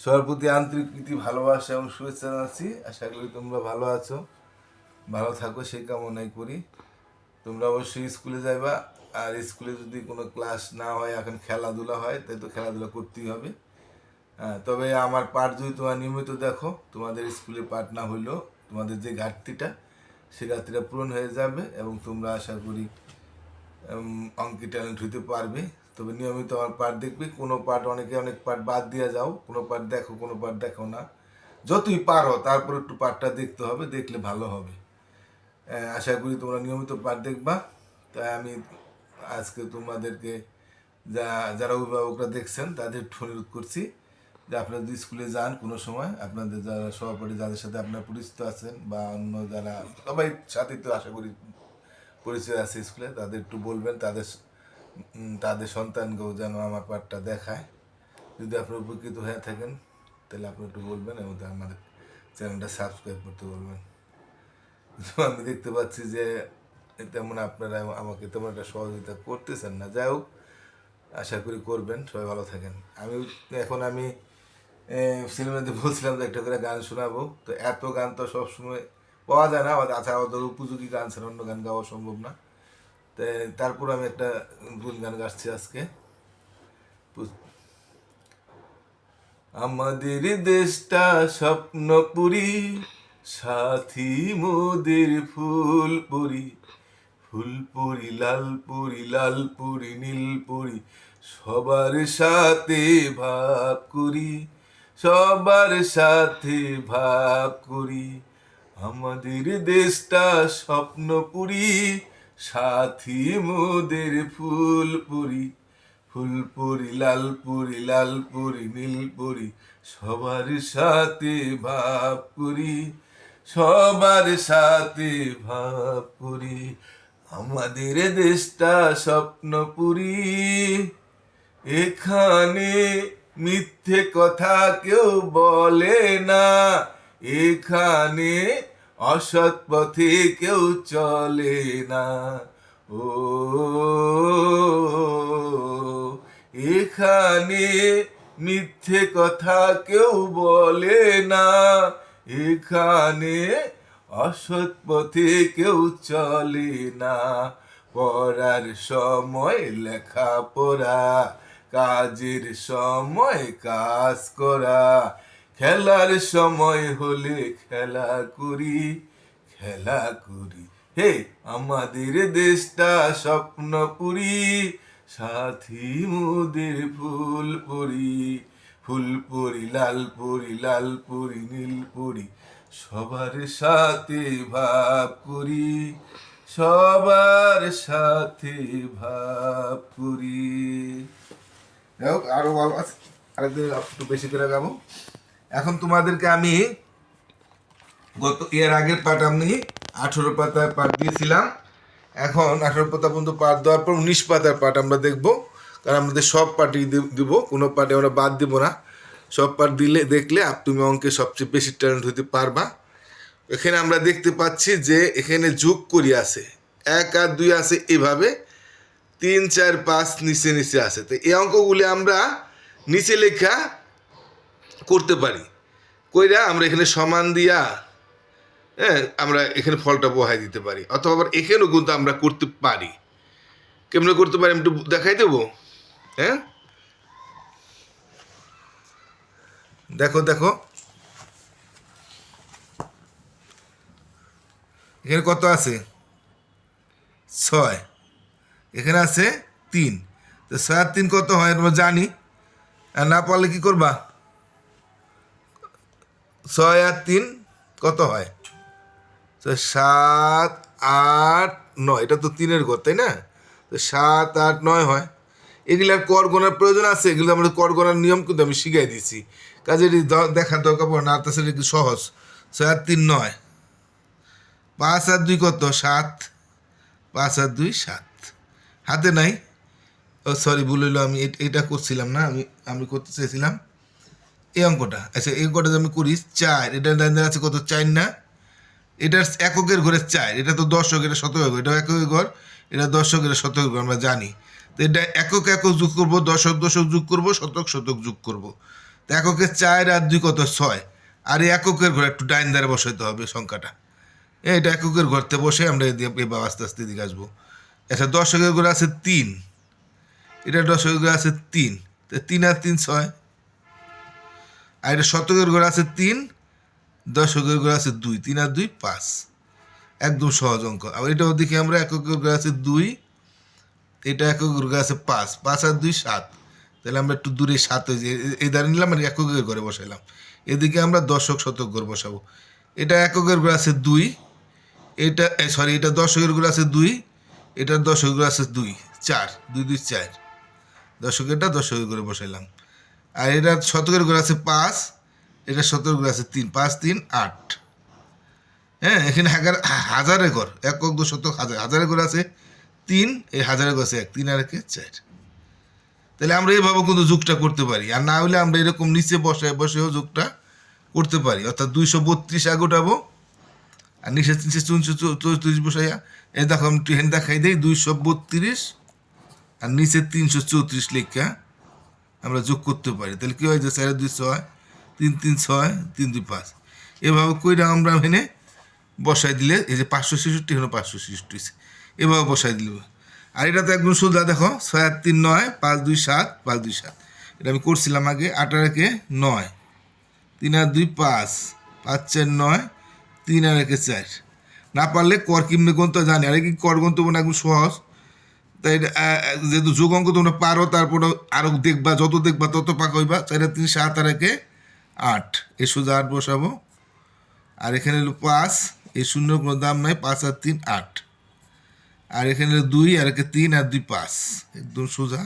সবার প্রতি আন্তরিক প্রীতি ভালোবাসা এবং শুভেচ্ছা জানাচ্ছি। আশা করি তোমরা ভালো আছো, ভালো থাকো সেই কামনাই করি। তোমরা অবশ্যই স্কুলে যাইবা, আর স্কুলে যদি কোনো ক্লাস না হয়, এখন খেলাধুলা হয়, তাই তো খেলাধুলা করতেই হবে। তবে আমার পাঠ যদি তোমরা নিয়মিত দেখো, তোমাদের স্কুলে পাঠ না হইলেও তোমাদের যে ঘাটতিটা, সেই ঘাটতিটা পূরণ হয়ে যাবে এবং তোমরা আশা করি অঙ্কে ট্যালেন্ট হইতে পারবে। তবে নিয়মিত আমার পাঠ দেখবে। কোনো পাঠ অনেক পাঠ বাদ দিয়ে যাও, কোনো পাঠ দেখো, কোনো পাঠ দেখো না। যতই পারো তারপর একটু পাঠটা দেখতে হবে, দেখলে ভালো হবে। আশা করি তোমরা নিয়মিত পাঠ দেখবা। তাই আমি আজকে তোমাদেরকে যারা অভিভাবকরা দেখছেন তাদের অনুরোধ করছি যে আপনারা যদি স্কুলে যান কোনো সময়, আপনাদের যারা সহপাঠী যাদের সাথে আপনারা পরিচিত আছেন বা অন্য যারা সবাই সাথে তো আশা করি পরিচয় আছে স্কুলে, তাদের একটু বলবেন তাদের সন্তানকেও যেন আমার পাঠটা দেখায়। যদি আপনি উপকৃত হয়ে থাকেন তাহলে আপনি একটু বলবেন এবং আমাদের চ্যানেলটা সাবস্ক্রাইব করতে বলবেন। আমি দেখতে পাচ্ছি যে তেমন আপনারা আমাকে তেমন একটা সহযোগিতা করতেছেন না। যাই হোক, আশা করি করবেন। সবাই ভালো থাকেন। আমি সিনেমাতে বলছিলাম যে একটা করে গান শোনাবো, তো এত গান তো সবসময় পাওয়া যায় না, আচ্ছা ওদের উপযোগী গান ছাড়া অন্য গান গাওয়া সম্ভব না। তারপর আমি একটা ভুল গান গাচ্ছি আজকে। আমাদের দেশটা স্বপ্নপুরী, সাথী মোদের ফুলপুরি, ফুলপুরি লালপুরি, লালপুরি নীলপুরি, সবার সাথে ভাব করি, সবার সাথে ভাব করি। আমাদের দেশটা স্বপ্নপুরী, সাথী মোদের ফুলপুরি, ফুলপুরি লালপুরি, লালপুরি নীলপুরি, সবার সাথে ভাব করি, সবার সাথে ভাব করি। আমাদের দেশটা স্বপ্নপুরী, এখানে মিথ্যে কথা কেউ বলে না, এখানে অসৎ পথে কেউ চলে না। ও এখানে মিথ্যে কথা কেউ বলে না, এখানে অসৎ পথে কেউ চলে না। পড়ার সময় লেখাপড়া, কাজের সময় কাজ করা, খেলার সময় হলে খেলা করি, খেলা করি। হে আমাদের দেশটা স্বপ্নপুরী, সাথী মোদের ফুলপুরি, ফুলপুরি লালপুরি, লালপুরি নীলপুরি, সবার সাথে ভাব করি, সবার সাথে ভাব করি। যাই হোক, আরো ভালো আছে, আরেকদিন একটু বেশি করে গাবো। এখন তোমাদেরকে আমি এর আগের পাঠ আমি 18 পাতায় পাঠ দিয়েছিলাম। এখন 18 পাতা পর্যন্ত পাঠ দেওয়ার পর 19 পাতার পাঠ আমরা দেখব। কারণ আমাদের সব পাঠই দিব, কোনো পাঠে আমরা বাদ দিব না। সব পাঠ দেখলে তুমি অঙ্কে সবচেয়ে বেশি ট্যালেন্ট হতে পারবা। এখানে আমরা দেখতে পাচ্ছি যে এখানে যোগ করি আছে, 1 আর 2 আছে এভাবে, 3 4 5 নিচে নিচে আছে। তো এই অঙ্কগুলি আমরা নিচে লেখা করতে পারি, কইরা আমরা এখানে সমান দিয়া আমরা এখানে ফলটা বহাই দিতে পারি, অথবা আবার এখানেও কিন্তু আমরা করতে পারি। কেমন করতে পারি আমি একটু দেখাই দেবো। হ্যাঁ, দেখো দেখো এখানে কত আছে? 6। এখানে আছে 3। তো 6 আর 3 কত হয় আমরা জানি, আর না পারলে কি করবা? 6 আর 3 কত হয়? 7 8 9, এটা তো 3-এর ঘর, তাই না? তো 7 8 9 হয়। এগুলার কর গোনার প্রয়োজন আছে? এগুলো আমরা কর গোনার নিয়ম কিন্তু আমি শিখাই দিছি, কাজে দেখার দরকার পড়ে না। তাছাড়া একটু সহজ। 6 আর 3 9, 5 আর 2 কত? 7, 5 আর 2 7। হাতে নাই, ও সরি ভুল হইলো, আমি এটা করছিলাম না, আমি করতে চাইছিলাম এই অঙ্কটা। আচ্ছা, এই অঙ্কটা আমি করি 4, এটা আছে কত? 4 না? এটা এককের ঘরে 4, এটা তো দশক, এটা শতক, এটা এককের ঘর, এটা দশক, এটা শতক ঘর, আমরা জানি। তো এটা একক একক যোগ করবো, দশক দশক যোগ করবো, শতক শতক যোগ করবো। তো এককের 4 আর 2 কত 6, আর এই এককের ঘরে একটু ডাইন ধারে বসাইতে হবে সংখ্যাটা। এটা এককের ঘরতে বসে আমরা এবার আস্তে আস্তে এদিকে আসবো। আচ্ছা, দশকের ঘরে আছে 3, এটা দশকের ঘরে আছে 3, তো 3 আর 3 6, আর এটা শতকের ঘরে আছে 3, দশকের ঘরে আছে 2, 3 আর 2 5, একদম সহজ অঙ্ক। আবার এটাও দেখি আমরা, এককের ঘরে আছে 2, এটা এককের ঘরে আছে 5, 5 আর 2 7, তাহলে আমরা একটু দূরে 7 হয়ে যে এই দাঁড়িয়ে নিলাম আর এককের ঘরে বসাইলাম। এদিকে আমরা দশক শতক ঘর বসাবো। এটা এককের ঘরে আছে 2, এটা সরি এটা দশকের ঘরে আছে 2, এটার দশকের ঘরে আছে 2 4, 2 2 4, দশকেরটা দশকের ঘরে বসাইলাম। আর এটা শতকের ঘরে আছে 5, এটা শতকের ঘরে আছে 3, 5 3 8। হ্যাঁ, এখানে হাজারের ঘর, একক দু শতক হাজার, হাজারের ঘর আছে 3, এই হাজারের ঘর আছে 1, 3 আর 1 4। তাহলে আমরা এইভাবে কিন্তু যোগটা করতে পারি, আর না হলে আমরা এরকম নিচে বসেও যোগটা করতে পারি। অর্থাৎ 232 আগে উঠাবো আর নিচে 334 বসাইয়া, এই দেখো আমি ট্রেন দেখাই দিই, 232 আর নিচে 334 লিখা আমরা যোগ করতে পারি। তাহলে কী হয় যে 4 2 6, 3 3 6, 3 2 5, এভাবে কইরা আমরা এখানে বসাই দিলে এই যে 566 হলো 566, এভাবে বসাই দিলে। আর এটা তো একদম সোজা, দেখো 6 আর 3 9, 5 2 7, 5 2 7, এটা আমি করছিলাম আগে। 8 আর 1 9, 3 আর 2 5, 5 4 9, 3 আর 1 4। না পারলে কর কিমনে গণতে জানি, আর কি কর গণতে না একদম সহজ। তাই যেহেতু যোগ অঙ্ক তোমরা পারো, তারপরে আরও দেখবা, যত দেখবা তত পাক হইবা। 4 আর 3 7 আর 1 8, এই সোজা 8 বসাবো। আর এখানে হলো 5, এই শূন্য কোনো দাম নাই, 5 আর 3 8। আর এখানে 2 আর 1 3 আর 2 5, একদম সোজা।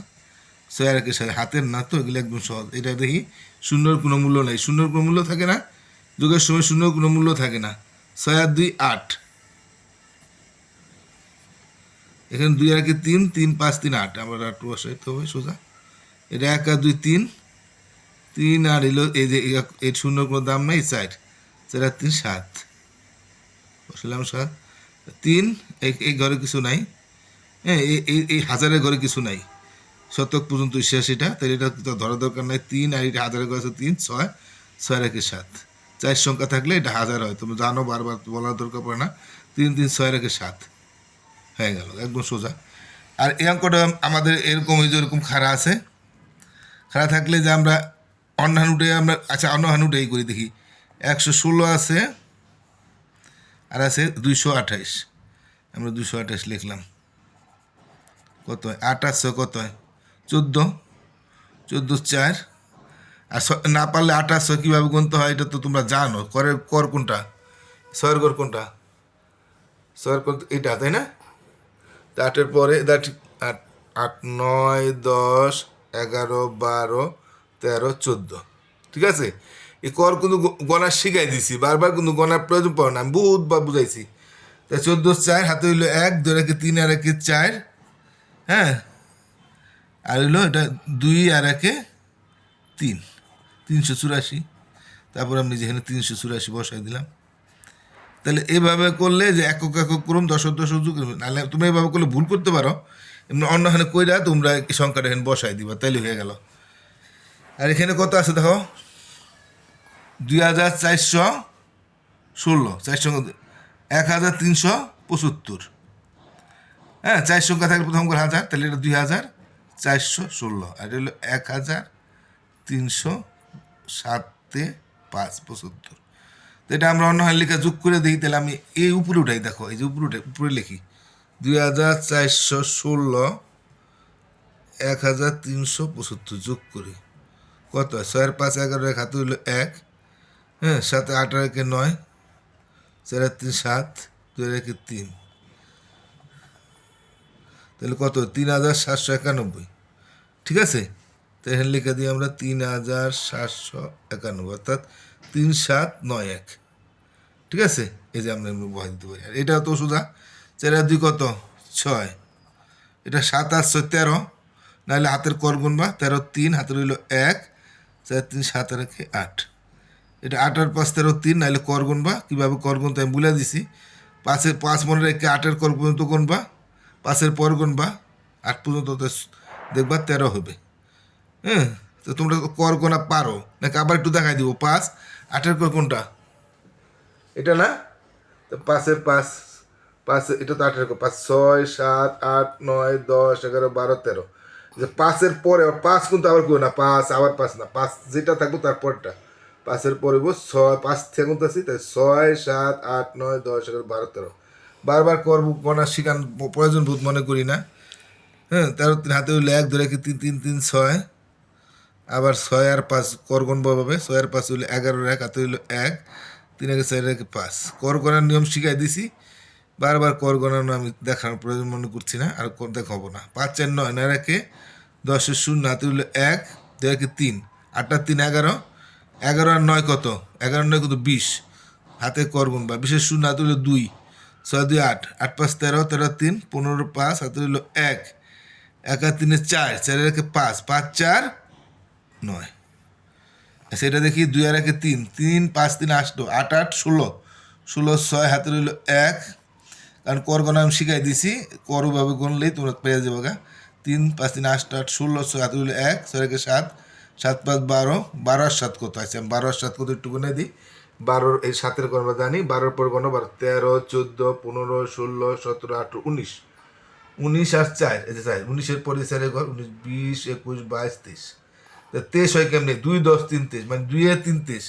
6 আর 1 সাথে হাতের না তো, এগুলো একদম সহজ। এটা দেখি শূন্যর কোনো মূল্য নেই, শূন্যর কোনো মূল্য থাকে না, যোগের সময় শূন্যর কোনো মূল্য থাকে না। 6 আর 2 8, এখানে 2 আর 1 3, 3 5 3 8, আমরা 8 বসাইতে হবে সোজা। এটা 1 আর 2 3, 3 আর এলো এই যে এই শূন্যর কোনো দাম নাই 4, 4 আর 3 7, বসালাম 7 3, এই ঘরে কিছু নাই। হ্যাঁ, এই হাজারের ঘরে কিছু নাই, শতক পর্যন্ত 86টা, তাহলে এটা তো ধরা দরকার নাই। 3 আর এটা হাজারের ঘরে আছে 3 6, 6 আর 1 7, 4 সংখ্যা থাকলে এটা হাজার হয়, তুমি জানো, বারবার বলার দরকার পড়ে না। 3 3 6 আর 1 7 হয়ে গেল, একদম সোজা। আর এই অঙ্কটা আমাদের এরকম এই যে এরকম খাড়া আছে, খাড়া থাকলে যে আমরা অন্য হানুটে আমরা, আচ্ছা অন্য হানুটে এই করি দেখি। 116 আছে আর আছে 228, আমরা 228 লিখলাম। কত হয় 2800, কত হয় 14, 14 4। আর না পারলে 2800 কীভাবে গুনতে হয় এটা তো তোমরা জানো। কর কোনটা, 6 ঘর কোনটা, 6 ঘর এইটা, তাই না? 8-এর পরে 8 8 9 10 11 12 13 14, ঠিক আছে? এই কর কিন্তু গণা শিখাই দিছি, বারবার কিন্তু গণার প্রয়োজন পড়ে না, আমি বহুতবার বুঝাইছি। তাই 14 4, হাতে হইলো 1, 2 আর 1 3 আর 1 4, হ্যাঁ, আর হইলো এটা 2 আর 1 3, 384। তারপর আমি যেখানে 384 বসাই দিলাম। তাহলে এইভাবে করলে যে একক একক ক্রম দশক দশক যুগ, নাহলে তুমি এইভাবে করলে ভুল করতে পারো। এমনি অন্যখানে কইরা তোমরা এই সংখ্যাটা এখানে বসাই দিবা, তাইলে হয়ে গেল। আর এখানে কত আছে দেখো, 2416, 4 1375। হ্যাঁ, 4 সংখ্যা থাকলে প্রথম করে 1000, তাহলে এটা 2416, আর এটা হলো 1375 তো এটা আমরা অন্য হার লেখা যোগ করে দিই। তাহলে আমি এই উপরে উঠাই, দেখো এই যে উপরে লিখি 2416 1375 যোগ করি, কত হয় 6 আর 5 11, হাতে হইলো 1, হ্যাঁ, 7 8 আর 1 9, 4 আর 3 7, 2 আর 1 3, তাহলে কত 3791, ঠিক আছে? তো এখানে লিখে দিই আমরা 3791, অর্থাৎ 3791, ঠিক আছে? এই যে আমরা বহাই দিতে পারি। আর এটা তো সোজা, 4 আর 2 কত 6, এটা 7 আর 6 13, নাহলে হাতের কর গুনবা, 13 3, হাতের হইলো 1, 4 3 7 আর 1 8, এটা 8 আর 5 13 3, নাহলে কর গুনবা। কীভাবে কর গুনতে আমি বলে দিছি, 5 মনে রেখে 8-এর কর পর্যন্ত গুনবা, 5-এর পর গুনবা 8 পর্যন্ত, দেখবা 13 হবে। হ্যাঁ, তো তোমরা কর গোনা পারো নাকি আবার একটু দেখাই দিব? 5 8-এর কর কোনটা? এটা না? তো 5-এর 5, 5 এটা তো 8-এর কর। 5 6 7 8 9 10 11 12 13। যে 5-এর পরে 5 কিন্তু আবার কেউ না, 5 আবার 5 না, 5 যেটা থাকবো তারপরটা 5-এর পরে 6 5 থেকে গুনতেছি, তাই 6 7 8 9 10 11 12 13। বারবার করবো গণা শিখান প্রয়োজন বোধ মনে করি না। হ্যাঁ, 13 3 হাতে হইলো 1, ধরে কি 3 3 3 6, আবার 6 আর 5 কর গণবো হবে। 6 আর 5 হইলো 11, 1 হাতে হইলো 1, 3 একে 4 একে 5। কর গণার নিয়ম শিখাই দিছি, বারবার কর গণানো আমি দেখানোর প্রয়োজন মনে করছি না, আর দেখাবো না। 5 4 9, 9 একে 10-এর 0 হাতে হইলো 1, 2 একে 3, 8 আর 3 11, 11 আর 9 কত? 11 9 কত? 20, হাতে কর গুনবা। 20-এর 0 হাতে হইলো 2, 6 2 8, 8 5 13, 13 3 15, 5 হাতে হইলো 1, 1 আর 3 4, 4 একে 5, 5 4 9। সেটা দেখি 2 আর 1 3, 3 5 3 8, 8 8 16, 16 6 হাতে রইল 1, কারণ কর গণা আমি শিখাই দিছি, করভাবে গণলেই তোমরা পেয়ে যাবে গা। 3 5 3 8 8 16 6 হাতে রইল 1, 6 একে 7, 7 5 12, 12 আর 7 কত আছে? আমি 12 আর 7 কত একটু গুনে দিই। 12 এই 7-এর গণ আমরা জানি, 12-এর পর গণ 12, 13 14 15 16 17 18 19, 19 আর 4 এই যে 4, 19-এর পরে 4-এর ঘর 19 20 21 22 23। 23 হয় কেমনি? 2 10 3 23, মানে 2 এ 3 23।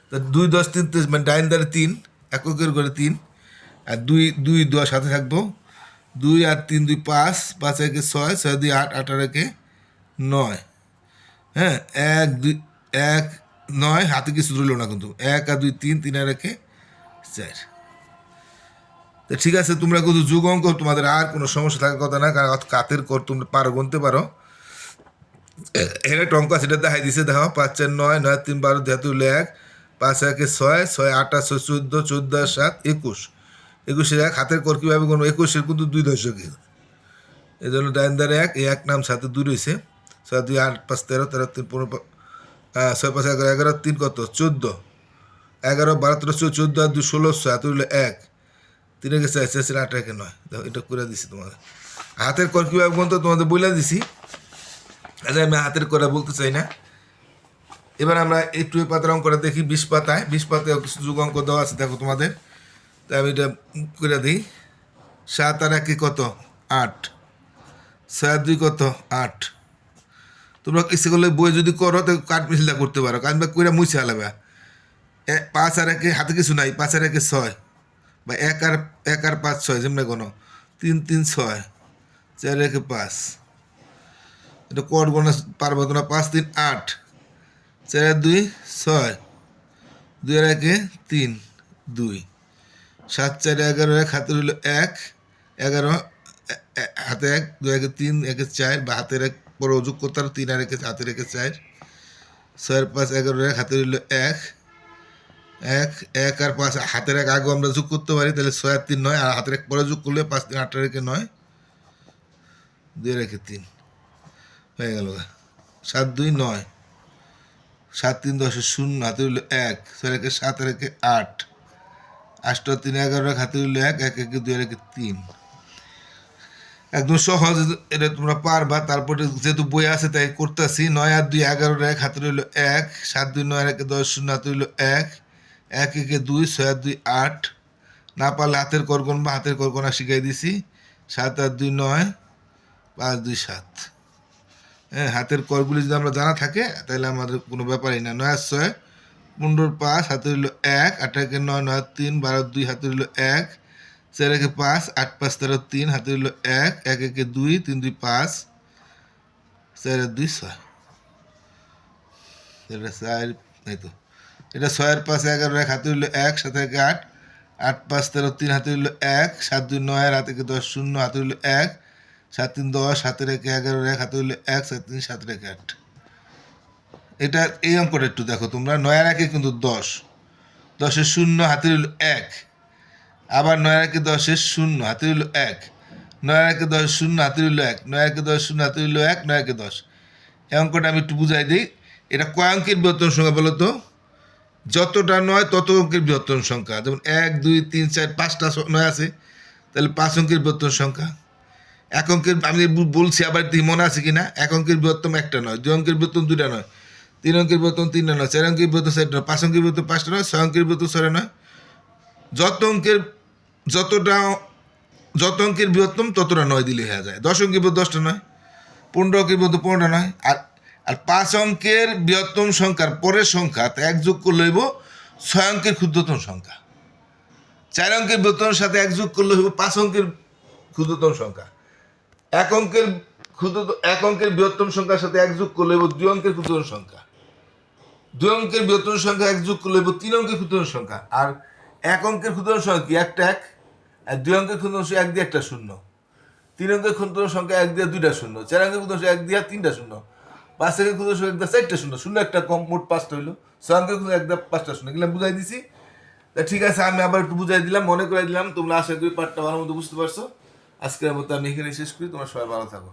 তা 2 10 3 23 মানে ডাইন দ্বারে 3, এককের ঘরে 3, আর 2 2 10 সাথে থাকবো। 2 আর 3 2 5, 5 একে 6, 6 2 8, 8 আর একে 9। হ্যাঁ, 1 2 1 9 হাতে কিছু রইল না কিন্তু। 1 আর 2 3, 3 আর একে 4। তো ঠিক আছে, তোমরা কিন্তু যোগ অঙ্ক তোমাদের আর কোনো সমস্যা থাকার কথা না, কারণ কাতের কর তোমরা পারো, গুনতে পারো। এর একটা অঙ্ক আছে, সেটা দেখাই দিছে, দেখো 5 4 9, 9 3 12, 2 হইলো 1, 5 একে 6, 6 8 আর 6 14, 14 আর 7 21, 21-এর 1 হাতের কর কীভাবে করবো? 21-এর কিন্তু 2 দশকে, এই জন্য ডাইন দ্বারে 1, এই 1 নাম সাথে 2 রয়েছে। 6 2 8 5 13, 13 3 15, 6 5 11, 11 3 কত? 14, 11 12 13 14 আর 2 16, হাতে হইলো 1, 3 একে 4 4 8 একে 9। দেখো এটা করে দিছি তোমাদের। হাতের কর কীভাবে বলতো তোমাদের বলে দিছি, আচ্ছা আমি হাতের করা বলতে চাই না। এবার আমরা একটু এই পাতার অঙ্কটা দেখি। 20 পাতায়, 20 পাতায় কিছু যুগ অঙ্ক দেওয়া আছে, দেখো তোমাদের। তাই আমি এটা করে দিই। 7 আর 1 কত? 8, 6 আর 2 কত? 8। তোমরা ইচ্ছে করলে বই যদি করো তো কাঠ মিছিলটা করতে পারো, কারণ বা কইরা মুছে আলাবা। 5 আর 1 হাতে কিছু নাই, 5 আর 1 6, বা 1 আর 5 6, যেমন কোনো 3 3 6, 4 1 5। এটা কর গোনা পারবো তোমরা। 5 3 8, 4 আর 2 6, 2 আর 1 3 2, 7 4 11, 1 হাতে রইল 1, 11 হাতে 1, 2 1 3 1 4, বা হাতের 1 পরে যোগ করতে পারো, 3 আর 1 হাতের 1 4, 6 5 11, 1 হাতে রইল 1, 1 1 আর 5 হাতের 1 আগে আমরা যোগ করতে পারি, তাহলে 6 আর 3 9, আর হাতের 1 পরে যোগ করলে 5 3 8 আর 1 9, 2 আর 1 3 হয়ে গেল। 7 2 9, 7 3 10 0 হাতে হইল 1, 6 1 7 আর 1 8, 8 3 11 হাতে হইল 1, 1 1 2 আর 1 3। একদম সহজ, এটা তোমরা পারবা। তারপরে যেহেতু বই আছে তাই করতেছি। 9 আর 2 11, 1 হাতে রইল 1, 7 2 9 আর 1 10 0 হাতে রইল 1, 1 1 2, 6 আর 2 8। না পারলে হাতের কর গণবা, হাতের কর গণা শিখাই দিছি। 7 আর 2 9, 5 2 7। হ্যাঁ, হাতের করগুলি যদি আমরা জানা থাকে তাহলে আমাদের কোনো ব্যাপারই না। 9 আর 6 15 5 হাতে রইল 1, 8 1 9 9 3 12 2 হাতে রইল 1, 4 1 5 8 5 13 3 হাতে রইল 1, 1 1 2 3 2 5, 4 2 6। এটা 4, এই তো এটা 6 আর 5 11, 1 হাতে রইল 1, 7 1 8, 8 5 13 3 হাতে রইল 1, 7 2 9 আর হাতে 10 0 হাতে রইল 1, 7 3 10 হাতের 1 11, 1 হাতে হইলো 1, 7 3 7 1 8। এটা এই অঙ্কটা একটু দেখো তোমরা। 9 আর 1 কিন্তু 10, 10 এর 0 হাতে হইলো 1, আবার 9 আর 1 10 এর 0 হাতে হইলো 1, 9 আর 1 10 0 হাতে হইলো 1, 9 আর 1 10 0 হাতে হইলো 1, 9 1 10। এই অঙ্কটা আমি একটু বুঝাই দিই। এটা কয় অঙ্কের বৃহত্তম সংখ্যা বলো তো? যতটা নয় তত অঙ্কের বৃহত্তম সংখ্যা। যেমন 1 2 3 4 5টা 9 আছে, তাহলে 5 অঙ্কের বৃহত্তম সংখ্যা। এক অঙ্কের আমি বলছি, আবার মনে আছে কিনা? এক অঙ্কের বৃহত্তম একটা নয়, 2 অঙ্কের বৃহত্তম 2টা নয়, তিন অঙ্কের বৃহত্তম 3টা নয়, 4 অঙ্কের বৃহত্তম 4টা নয়, 5 অঙ্কের বৃহত্তম 5টা নয়, 6 অঙ্কের বৃহত্তম 6টা নয়। যত অঙ্কের যত অঙ্কের বৃহত্তম ততটা 9 দিলে হয়ে যায়। 10 অঙ্কের বৃহত্তম 10টা নয়, 15 অঙ্কের বৃহত্তম 15টা নয়। আর 5 অঙ্কের বৃহত্তম সংখ্যার পরের সংখ্যা 1 যোগ করলে হইব 6 অঙ্কের ক্ষুদ্রতম সংখ্যা। 4 অঙ্কের বৃহত্তমের সাথে 1 যোগ করলে হইব 5 অঙ্কের ক্ষুদ্রতম সংখ্যা। 1 অঙ্কের বৃহত্তম সংখ্যার সাথে 1 যোগ করলে হইব 2 অঙ্কের ক্ষুদ্রতম সংখ্যা। 2 অঙ্কের বৃহত্তম সংখ্যা 1 যোগ করলে হইব 3 অঙ্কের ক্ষুদ্রতম সংখ্যা। আর 1 অঙ্কের ক্ষুদ্রতম সংখ্যা কি? একটা 1। আর 2 অঙ্কের ক্ষুদ্রতম সংখ্যা 1 দিয়ে একটা শূন্য। 3 অঙ্কের ক্ষুদ্রতম সংখ্যা 1 দিয়ে 2টা শূন্য। 4 অঙ্কের ক্ষুদ্রতম সংখ্যা 1 দিয়ে 3টা শূন্য। 5 অঙ্কের ক্ষুদ্রতম সংখ্যা 1 দিয়ে 4টা শূন্য। শূন্য একটা কম, মোট 5টা হইলো। 6 অঙ্কের ক্ষুদ্রতম 1 দিয়ে 5টা শূন্য। এগুলো বুঝাই দিছি। তা ঠিক আছে, আমি আবার একটু বুঝাই দিলাম, মনে করে দিলাম। তোমরা আশা করি পাঠটা ভালো মতো বুঝতে পারছো। আজকের মতো আমি এখানে শেষ করি। তোমরা সবাই ভালো থাকো।